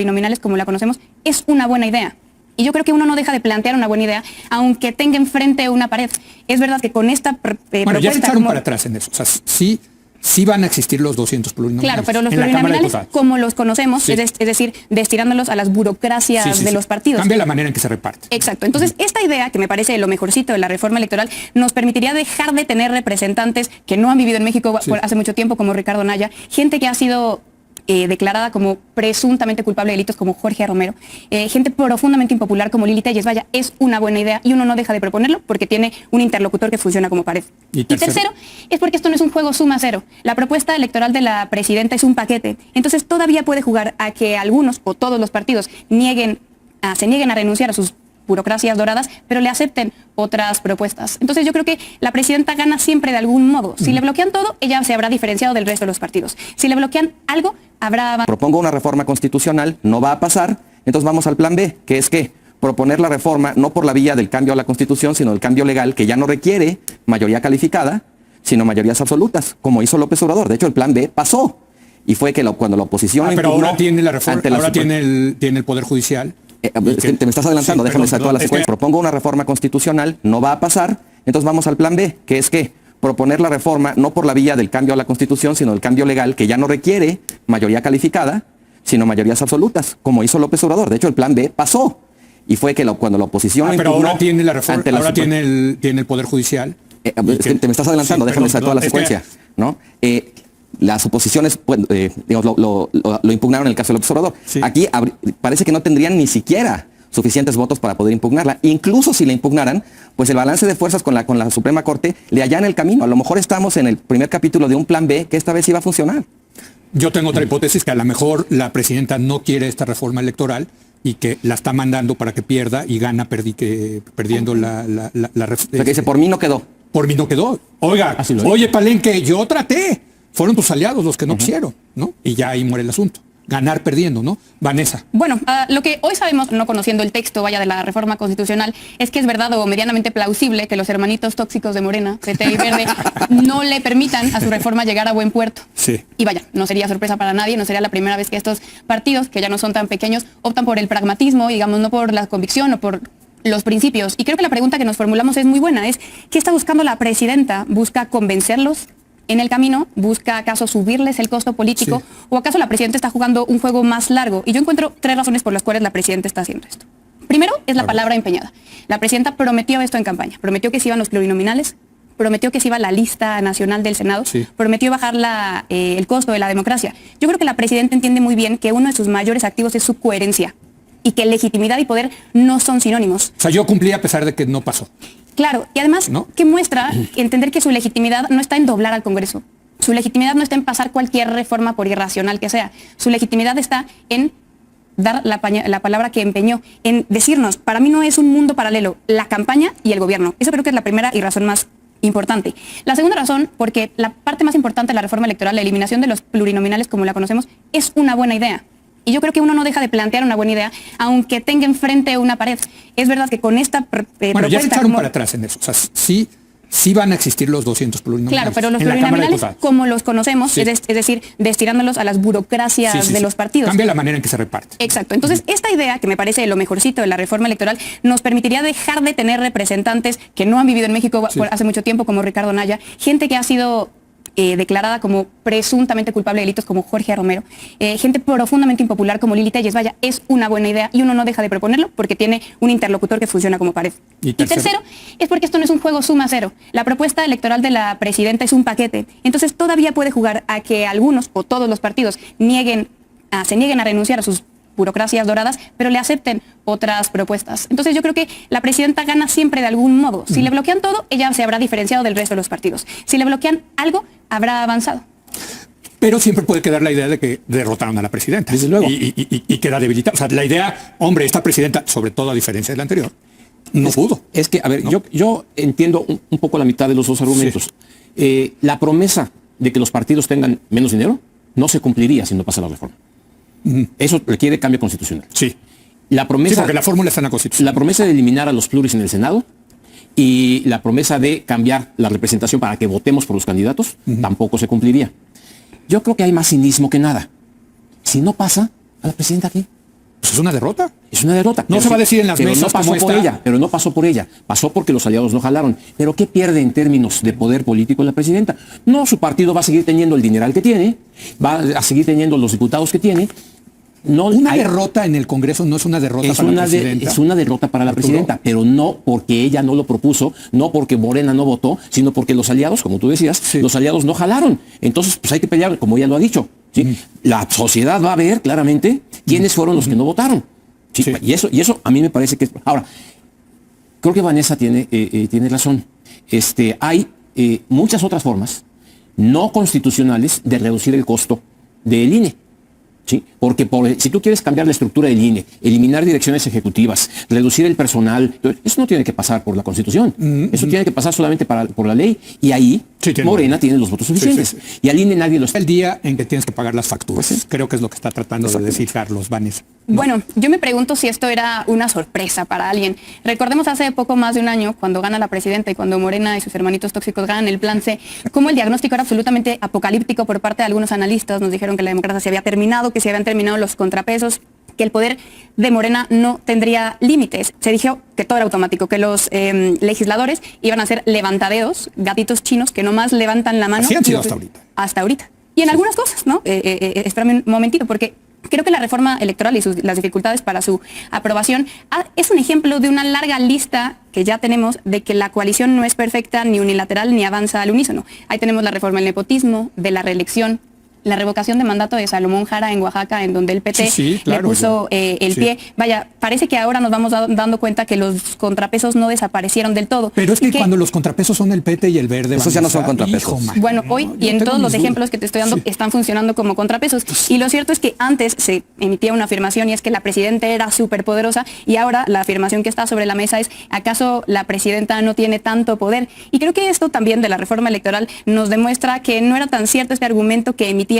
plurinominales como la conocemos es una buena idea. Y yo creo que uno no deja de plantear una buena idea, aunque tenga enfrente una pared. Es verdad que con esta bueno, ya se echaron para atrás en eso. O sea, sí van a existir los 200 plurinominales. Claro, pero los plurinominales, como los conocemos, sí, es decir, destinándolos a las burocracias de los partidos. Cambia la manera en que se reparte. Exacto. Entonces, esta idea, que me parece lo mejorcito de la reforma electoral, nos permitiría dejar de tener representantes que no han vivido en México por hace mucho tiempo, como Ricardo Anaya, gente que ha sido declarada como presuntamente culpable de delitos como Jorge Romero, gente profundamente impopular como Lili Telles. Vaya, es una buena idea y uno no deja de proponerlo porque tiene un interlocutor que funciona como pared. Y tercero, es porque esto no es un juego suma cero. La propuesta electoral de la presidenta es un paquete. Entonces todavía puede jugar a que algunos o todos los partidos se nieguen a renunciar a sus burocracias doradas, pero le acepten otras propuestas. Entonces yo creo que la presidenta gana siempre de algún modo. Si le bloquean todo, ella se habrá diferenciado del resto de los partidos. Si le bloquean algo, habrá... Propongo una reforma constitucional, no va a pasar, entonces vamos al plan B, que es que proponer la reforma no por la vía del cambio a la Constitución, sino del cambio legal, que ya no requiere mayoría calificada, sino mayorías absolutas, como hizo López Obrador. De hecho, el plan B pasó, y fue que cuando la oposición... pero ahora tiene la reforma, ahora tiene el Poder Judicial. Te me estás adelantando, sí, déjame sacar toda la secuencia. Propongo una reforma constitucional, no va a pasar, entonces vamos al plan B, que es que proponer la reforma no por la vía del cambio a la Constitución, sino del cambio legal, que ya no requiere mayoría calificada, sino mayorías absolutas, como hizo López Obrador. De hecho, el plan B pasó, y fue que cuando la oposición... pero ahora tiene la reforma, ahora tiene el Poder Judicial. Te me estás adelantando, sí, déjame sacar toda la secuencia, ¿no? Las oposiciones lo impugnaron en el caso del López Obrador. Sí. Aquí parece que no tendrían ni siquiera suficientes votos para poder impugnarla. Incluso si la impugnaran, pues el balance de fuerzas con la Suprema Corte le allana el camino. A lo mejor estamos en el primer capítulo de un plan B que esta vez iba a funcionar. Yo tengo otra hipótesis, que a lo mejor la presidenta no quiere esta reforma electoral y que la está mandando para que pierda y gana perdiendo la reforma. Porque dice, por mí no quedó. Por mí no quedó. Oiga, oye Palenque, yo traté. Fueron tus aliados los que no quisieron, ¿no? Y ya ahí muere el asunto. Ganar perdiendo, ¿no? Vanessa. Bueno, lo que hoy sabemos, no conociendo el texto, de la reforma constitucional, es que es verdad o medianamente plausible que los hermanitos tóxicos de Morena, PT y Verde, no le permitan a su reforma llegar a buen puerto. Sí. Y vaya, no sería sorpresa para nadie, no sería la primera vez que estos partidos, que ya no son tan pequeños, optan por el pragmatismo, digamos, no por la convicción o por los principios. Y creo que la pregunta que nos formulamos es muy buena, es ¿qué está buscando la presidenta? ¿Busca convencerlos en el camino? ¿Busca acaso subirles el costo político? Sí. ¿O acaso la presidenta está jugando un juego más largo? Y yo encuentro 3 razones por las cuales la presidenta está haciendo esto. Primero, es la palabra empeñada. La presidenta prometió esto en campaña. Prometió que se iban los plurinominales, prometió que se iba la lista nacional del Senado, sí, prometió bajar el costo de la democracia. Yo creo que la presidenta entiende muy bien que uno de sus mayores activos es su coherencia y que legitimidad y poder no son sinónimos. O sea, yo cumplí a pesar de que no pasó. Claro, y además, ¿no?, que muestra entender que su legitimidad no está en doblar al Congreso. Su legitimidad no está en pasar cualquier reforma por irracional que sea. Su legitimidad está en dar la palabra que empeñó, en decirnos, para mí no es un mundo paralelo, la campaña y el gobierno. Eso creo que es la primera y razón más importante. La segunda razón, porque la parte más importante de la reforma electoral, la eliminación de los plurinominales como la conocemos, es una buena idea. Y yo creo que uno no deja de plantear una buena idea, aunque tenga enfrente una pared. Es verdad que con esta bueno, ya se echaron para atrás en eso. O sea, sí van a existir los 200 plurinominales. Claro, pero los plurinominales, como los conocemos, sí, es decir, destinándolos a las burocracias de los partidos. Cambia la manera en que se reparte. Exacto. Entonces, esta idea, que me parece lo mejorcito de la reforma electoral, nos permitiría dejar de tener representantes que no han vivido en México por hace mucho tiempo, como Ricardo Anaya, gente que ha sido declarada como presuntamente culpable de delitos como Jorge Romero, gente profundamente impopular como Lili Telles. Vaya, es una buena idea y uno no deja de proponerlo porque tiene un interlocutor que funciona como pared. Y tercero, es porque esto no es un juego suma cero. La propuesta electoral de la presidenta es un paquete. Entonces todavía puede jugar a que algunos o todos los partidos se nieguen a renunciar a sus burocracias doradas, pero le acepten otras propuestas. Entonces yo creo que la presidenta gana siempre de algún modo. Si le bloquean todo, ella se habrá diferenciado del resto de los partidos. Si le bloquean algo, habrá avanzado. Pero siempre puede quedar la idea de que derrotaron a la presidenta. Desde luego. Y queda debilitada. O sea, la idea, hombre, esta presidenta, sobre todo a diferencia de la anterior, no pudo. Es que, a ver, ¿no? yo entiendo un poco la mitad de los dos argumentos. Sí. La promesa de que los partidos tengan menos dinero no se cumpliría si no pasa la reforma. Eso requiere cambio constitucional. Sí. La promesa, sí, porque la fórmula está en la Constitución. La promesa de eliminar a los pluris en el Senado y la promesa de cambiar la representación para que votemos por los candidatos tampoco se cumpliría. Yo creo que hay más cinismo que nada. Si no pasa, a la presidenta aquí. Pues es una derrota. Es una derrota. No se va a decir en las pero mesas no pasó cómo por está. ella, pero no pasó por ella. Pasó porque los aliados no jalaron. ¿Pero qué pierde en términos de poder político la presidenta? No, su partido va a seguir teniendo el dineral que tiene, va a seguir teniendo los diputados que tiene. No, Una derrota en el Congreso no es una derrota para la presidenta. Es una derrota para la presidenta, pero no porque ella no lo propuso, no porque Morena no votó, sino porque los aliados, como tú decías, los aliados no jalaron. Entonces, pues hay que pelear, como ella lo ha dicho. ¿Sí? La sociedad va a ver claramente quiénes fueron los que no votaron. ¿Sí? Sí. Y eso a mí me parece que es... Ahora, creo que Vanessa tiene razón. Hay muchas otras formas no constitucionales de reducir el costo del INE. ¿Sí? Porque si tú quieres cambiar la estructura del INE, eliminar direcciones ejecutivas, reducir el personal, eso no tiene que pasar por la Constitución. Eso tiene que pasar solamente por la ley. Y ahí Morena tiene los votos suficientes. Y al INE nadie lo está. El día en que tienes que pagar las facturas. Creo que es lo que está tratando de decir Carlos, Vanessa. Bueno, yo me pregunto si esto era una sorpresa para alguien. Recordemos hace poco más de un año, cuando gana la presidenta y cuando Morena y sus hermanitos tóxicos ganan el Plan C, cómo el diagnóstico era absolutamente apocalíptico por parte de algunos analistas. Nos dijeron que la democracia se había terminado, que se habían terminado los contrapesos, que el poder de Morena no tendría límites. Se dijo que todo era automático, que los legisladores iban a ser levantadedos, gatitos chinos que nomás levantan la mano. Así han sido hasta ahorita. Hasta ahorita. Y en algunas cosas, ¿no? Espérame un momentito, porque creo que la reforma electoral y las dificultades para su aprobación es un ejemplo de una larga lista que ya tenemos de que la coalición no es perfecta, ni unilateral, ni avanza al unísono. Ahí tenemos la reforma del nepotismo, de la reelección, la revocación de mandato de Salomón Jara en Oaxaca, en donde el PT le puso el pie. Vaya, parece que ahora nos vamos dando cuenta que los contrapesos no desaparecieron del todo. Pero es que cuando los contrapesos son el PT y el verde... Esos ya no son contrapesos. Bueno, hoy y en todos los ejemplos que te estoy dando están funcionando como contrapesos. Y lo cierto es que antes se emitía una afirmación y es que la presidenta era súper poderosa y ahora la afirmación que está sobre la mesa es ¿acaso la presidenta no tiene tanto poder? Y creo que esto también de la reforma electoral nos demuestra que no era tan cierto este argumento que emitían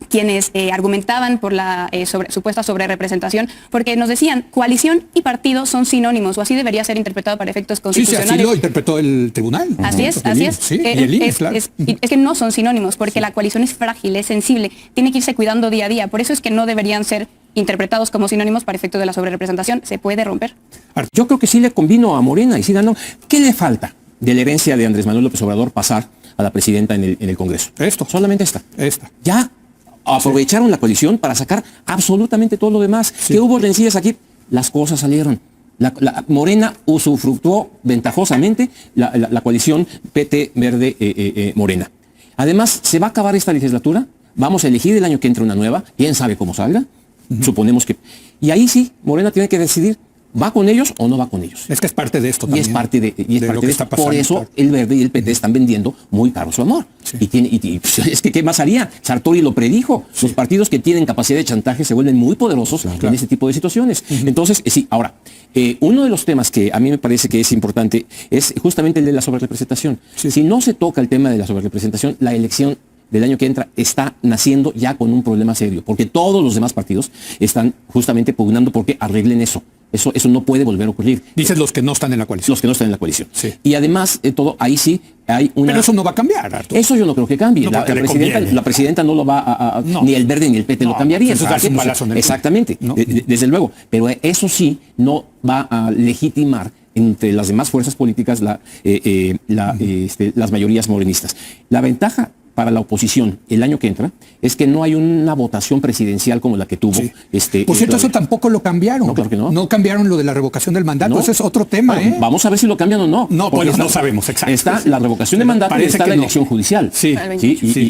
quienes argumentaban por la supuesta sobrerepresentación, porque nos decían coalición y partido son sinónimos, o así debería ser interpretado para efectos constitucionales. Sí, así lo interpretó el tribunal. Así es, así es. Sí, y el INE, claro. Es que no son sinónimos, porque la coalición es frágil, es sensible, tiene que irse cuidando día a día. Por eso es que no deberían ser interpretados como sinónimos para efectos de la sobrerepresentación. Se puede romper. Yo creo que sí le convino a Morena y sí ganó. ¿Qué le falta de la herencia de Andrés Manuel López Obrador pasar a la presidenta en el Congreso? Esto. Solamente esta. Ya aprovecharon la coalición para sacar absolutamente todo lo demás. Que hubo rencillas aquí, las cosas salieron. Morena usufructuó ventajosamente la coalición PT Verde Morena. Además, se va a acabar esta legislatura, vamos a elegir el año que entra una nueva, quién sabe cómo salga, suponemos que... Y ahí sí, Morena tiene que decidir, ¿va con ellos o no va con ellos? Es que es parte de esto también. Y es parte de lo que está pasando. Por eso el Verde y el PT están vendiendo muy caro su amor. Sí. Pues, es que ¿qué más haría? Sartori lo predijo. Los partidos que tienen capacidad de chantaje se vuelven muy poderosos en ese tipo de situaciones. Entonces, sí, ahora, uno de los temas que a mí me parece que es importante es justamente el de la sobrerepresentación. Si no se toca el tema de la sobrerepresentación, la elección del año que entra está naciendo ya con un problema serio, porque todos los demás partidos están justamente pugnando porque arreglen eso. Eso no puede volver a ocurrir. Dices los que no están en la coalición. Los que no están en la coalición. Sí. Y además, ahí sí hay una... Pero eso no va a cambiar, Arturo. Eso yo no creo que cambie. No, la presidenta no lo va a... No. Ni el Verde ni el PT lo cambiarían. Eso es darse un balazo en el Exactamente, no. Desde luego. Pero eso sí no va a legitimar entre las demás fuerzas políticas las mayorías morenistas. La ventaja para la oposición el año que entra es que no hay una votación presidencial como la que tuvo. Por cierto, eso tampoco lo cambiaron. No, claro que no. No cambiaron lo de la revocación del mandato. No. Ese es otro tema. Bueno, vamos a ver si lo cambian o no. No, pues no sabemos, exacto. Está la revocación de mandato y está la elección judicial. Sí.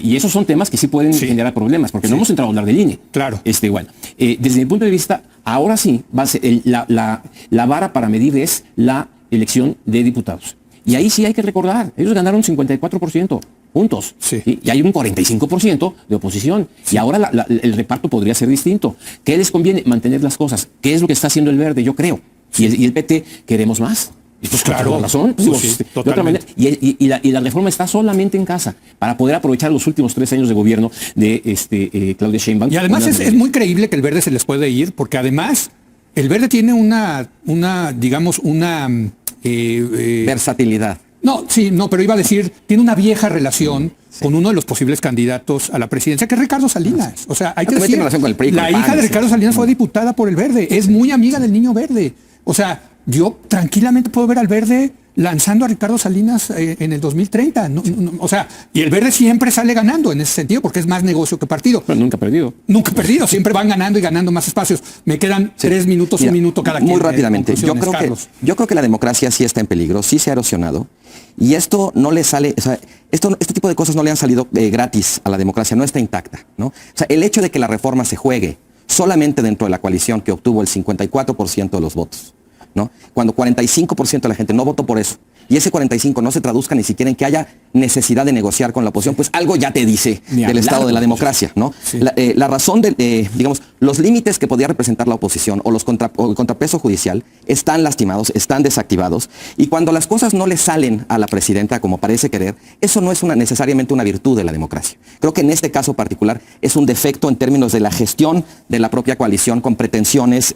Y esos son temas que sí pueden generar problemas, porque no hemos entrado a hablar del INE. Claro. Bueno, desde mi punto de vista, ahora sí va a ser la vara para medir es la elección de diputados. Y ahí sí hay que recordar, ellos ganaron 54%. Puntos. Sí. Y hay un 45% de oposición. Sí. Y ahora el reparto podría ser distinto. ¿Qué les conviene? Mantener las cosas. ¿Qué es lo que está haciendo el Verde? Yo creo. Y el PT, queremos más. Y pues claro, con razón. Pues, de otra manera. Y la reforma está solamente en casa para poder aprovechar los últimos 3 años de gobierno de Claudia Sheinbaum. Y además es muy creíble que el Verde se les puede ir, porque además el Verde tiene una versatilidad. No, sí, no, pero iba a decir, tiene una vieja relación con uno de los posibles candidatos a la presidencia, que es Ricardo Salinas. O sea, hay que Tiene decir, relación con el PRI, con la el PAN, hija de sí. Ricardo Salinas fue diputada por el Verde, es muy amiga del Niño Verde. O sea, yo tranquilamente puedo ver al Verde lanzando a Ricardo Salinas en el 2030. O sea, y el Verde siempre sale ganando en ese sentido, porque es más negocio que partido. Pero nunca ha perdido. Nunca he perdido, siempre van ganando y ganando más espacios. Me quedan 3 minutos, Mira, 1 minuto cada quien. Muy rápidamente, yo Carlos. creo que la democracia sí está en peligro, sí se ha erosionado. Y esto no le sale, o sea, este tipo de cosas no le han salido gratis a la democracia, no está intacta, ¿no? O sea, el hecho de que la reforma se juegue solamente dentro de la coalición que obtuvo el 54% de los votos, ¿no? Cuando 45% de la gente no votó por eso, y ese 45 no se traduzca ni siquiera en que haya necesidad de negociar con la oposición, pues algo ya te dice del estado de la democracia, ¿no? Sí. La razón de, digamos, los límites que podía representar la oposición o el contrapeso judicial están lastimados, están desactivados, y cuando las cosas no le salen a la presidenta como parece querer, eso no es necesariamente una virtud de la democracia. Creo que en este caso particular es un defecto en términos de la gestión de la propia coalición con pretensiones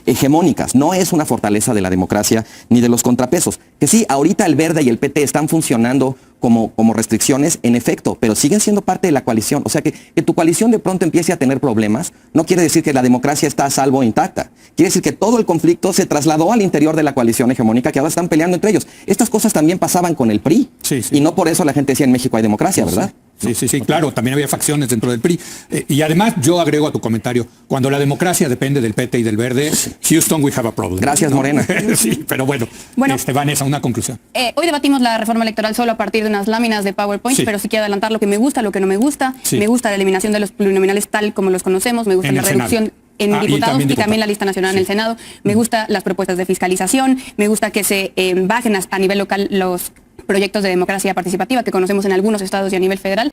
hegemónicas. No es una fortaleza de la democracia ni de los contrapesos. Que sí, ahorita el Verde y el PT están funcionando como restricciones, en efecto, pero siguen siendo parte de la coalición. O sea, que tu coalición de pronto empiece a tener problemas, no quiere decir que la democracia está a salvo e intacta. Quiere decir que todo el conflicto se trasladó al interior de la coalición hegemónica, que ahora están peleando entre ellos. Estas cosas también pasaban con el PRI. Sí, sí. Y no por eso la gente decía en México hay democracia, ¿verdad? Sí, claro, también había facciones dentro del PRI. Y además yo agrego a tu comentario, cuando la democracia depende del PT y del Verde, Houston, we have a problem. Gracias, ¿no? Morena. Sí, pero bueno, Vanessa, una conclusión. Hoy debatimos la reforma electoral solo a partir de unas láminas de PowerPoint, pero sí quiero adelantar lo que me gusta, lo que no me gusta. Sí. Me gusta la eliminación de los plurinominales tal como los conocemos, me gusta la reducción en diputados y también la lista nacional en el Senado. Me gusta las propuestas de fiscalización, me gusta que se bajen a nivel local los proyectos de democracia participativa que conocemos en algunos estados y a nivel federal.